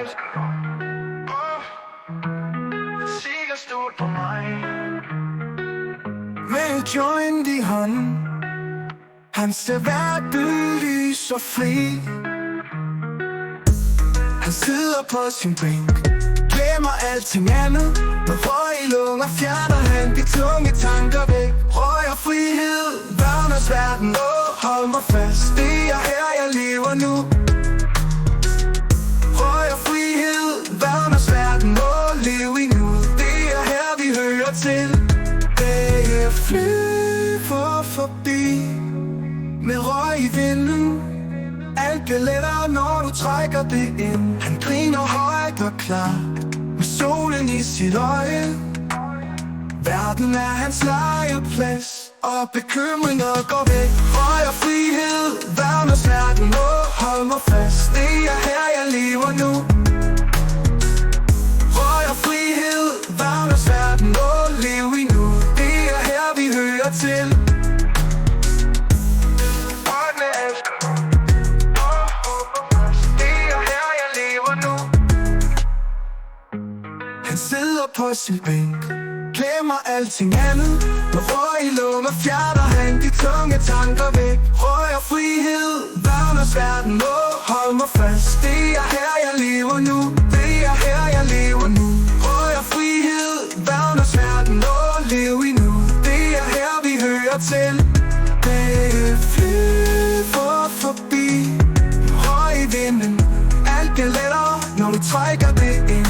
elsker dig. Sikker stol på mig. Med et joint i hånden, han ser verden lys og fri. Han sidder på sin bænk, glemmer alting andet. Med røg i lunger fjerner han de tunge tanker væk. Røg og frihed, børnenes verden. Hold mig fast, det er her jeg lever nu. Røg og frihed, børnenes verden. Lev i nu, det er her vi hører til. Dage flyver forbi med røg i vinden. Alt bliver lettere, når du trækker det ind. Han griner højt og klart med solen i sit øje. Verden er hans legeplads, og bekymringer går væk. Røg og frihed, verdens verden. Hold mig fast, det er her jeg lever nu. Røg og frihed, verdens verden. Lev i nu, det er her vi hører til. Børnene elsker dig. Han sidder på sin bænk, glemmer alting andet. Med røg i lunger fjerner han de tunge tanker væk. Røg og frihed, verdens verden. Hold mig fast, det er her jeg lever nu. Det er her jeg lever nu. Røg og frihed, verdens verden. Lev i nu, det er her vi hører til. Dage flyver forbi, røg i vinden. Alt bliver lettere, når du trækker det ind.